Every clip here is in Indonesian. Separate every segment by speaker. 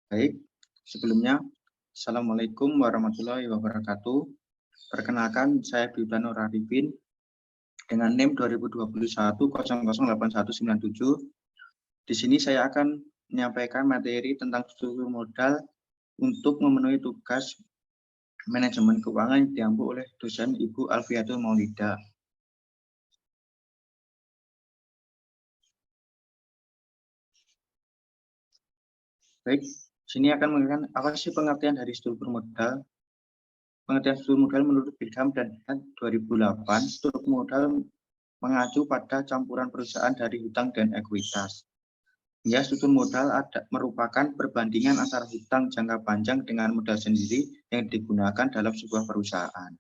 Speaker 1: Baik, sebelumnya, Assalamualaikum warahmatullahi wabarakatuh. Perkenalkan, saya Biblan Nur Arifin dengan NIM 2021 008197. Di sini saya akan menyampaikan materi tentang struktur modal untuk memenuhi tugas manajemen keuangan yang diampu oleh dosen Ibu Alfiatul Maulida. Baik, sini akan mengenai apa sih pengertian dari struktur modal. Pengertian struktur modal menurut Brigham dan 2008, struktur modal mengacu pada campuran perusahaan dari hutang dan ekuitas. Ya, struktur modal merupakan perbandingan antara hutang jangka panjang dengan modal sendiri yang digunakan dalam sebuah perusahaan.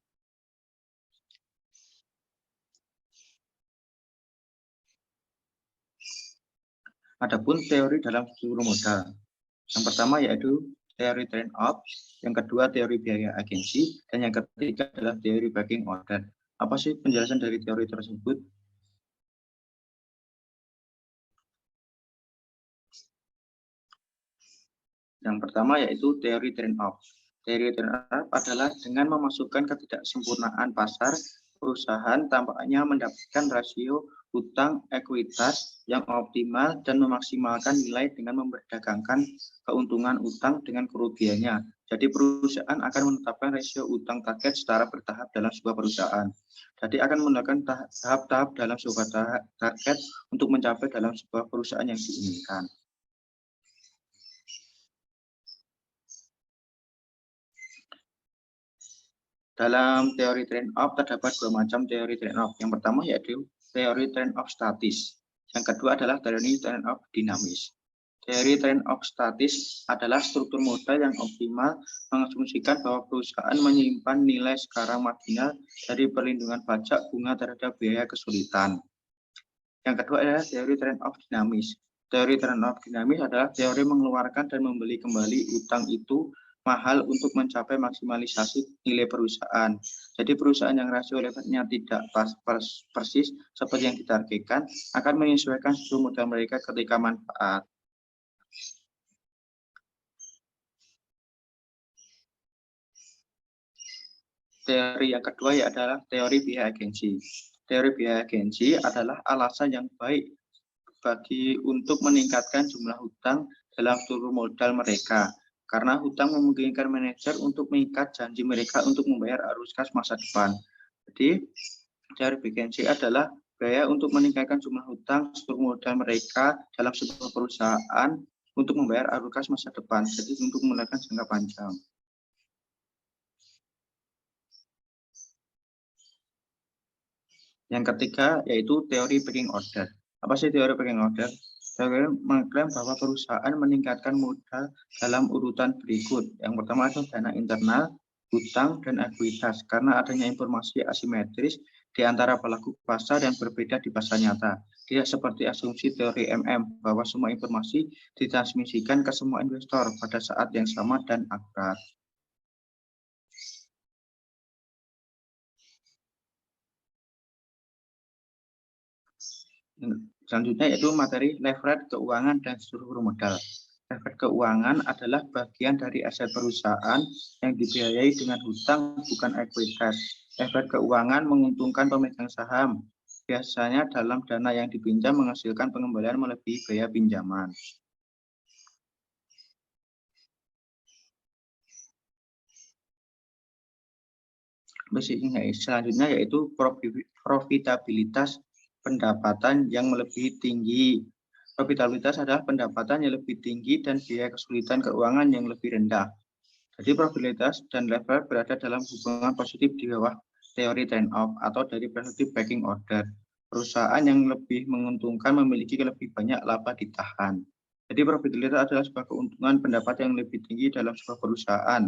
Speaker 1: Adapun teori dalam struktur modal. Yang pertama yaitu teori trade-off, yang kedua teori biaya agensi, dan yang ketiga adalah teori backing order. Apa sih penjelasan dari teori tersebut? Yang pertama yaitu teori trade-off. Teori trade-off adalah dengan memasukkan ketidaksempurnaan pasar, perusahaan tampaknya mendapatkan rasio hutang ekuitas yang optimal dan memaksimalkan nilai dengan memperdagangkan keuntungan utang dengan kerugiannya. Jadi perusahaan akan menetapkan rasio utang target secara bertahap dalam sebuah perusahaan. Jadi akan menggunakan tahap-tahap dalam sebuah target untuk mencapai dalam sebuah perusahaan yang diinginkan. Dalam teori trade-off terdapat dua macam teori trade-off. Yang pertama yaitu teori trade-off statis. Yang kedua adalah teori trade-off dinamis. Teori trade-off statis adalah struktur modal yang optimal mengasumsikan bahwa perusahaan menyimpan nilai sekarang marginal dari perlindungan pajak bunga terhadap biaya kesulitan. Yang kedua adalah teori trade-off dinamis. Teori trade-off dinamis adalah teori mengeluarkan dan membeli kembali utang itu mahal untuk mencapai maksimalisasi nilai perusahaan. Jadi perusahaan yang rasio leverage-nya tidak persis seperti yang ditargetkan akan menyesuaikan struktur modal mereka ketika manfaat. Teori yang kedua adalah teori biaya agensi. Teori biaya agensi adalah alasan yang baik untuk meningkatkan jumlah hutang dalam struktur modal mereka. Karena hutang memungkinkan manajer untuk mengikat janji mereka untuk membayar arus kas masa depan. Jadi, teori agensi adalah biaya untuk meningkatkan jumlah hutang struktur modal mereka dalam sebuah perusahaan untuk membayar arus kas masa depan. Jadi, untuk menggunakan jangka panjang. Yang ketiga yaitu teori pecking order. Apa sih teori pecking order? Teori mengklaim bahwa perusahaan meningkatkan modal dalam urutan berikut. Yang pertama adalah dana internal, hutang, dan ekuitas karena adanya informasi asimetris di antara pelaku pasar yang berbeda di pasar nyata. Tidak seperti asumsi teori MM bahwa semua informasi ditransmisikan ke semua investor pada saat yang sama dan akurat. Selanjutnya yaitu materi leverage keuangan dan struktur modal. Leverage keuangan adalah bagian dari aset perusahaan yang dibiayai dengan hutang bukan ekuitas. Leverage keuangan menguntungkan pemegang saham. Biasanya dalam dana yang dipinjam menghasilkan pengembalian melebihi biaya pinjaman. Selanjutnya yaitu profitabilitas pendapatan yang melebihi tinggi. Profitabilitas adalah pendapatan yang lebih tinggi dan biaya kesulitan keuangan yang lebih rendah. Jadi probabilitas dan level berada dalam hubungan positif di bawah teori trade-off atau dari perspektif backing order. Perusahaan yang lebih menguntungkan memiliki lebih banyak laba ditahan. Jadi probabilitas adalah sebuah keuntungan pendapat yang lebih tinggi dalam sebuah perusahaan.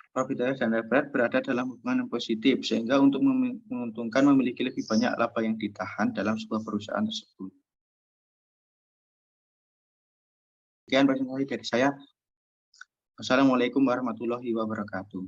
Speaker 1: Probabilitas dan leverage berada dalam hubungan yang positif sehingga untuk menguntungkan memiliki lebih banyak laba yang ditahan dalam sebuah perusahaan tersebut. Sekian presentasi dari saya. Wassalamualaikum warahmatullahi wabarakatuh.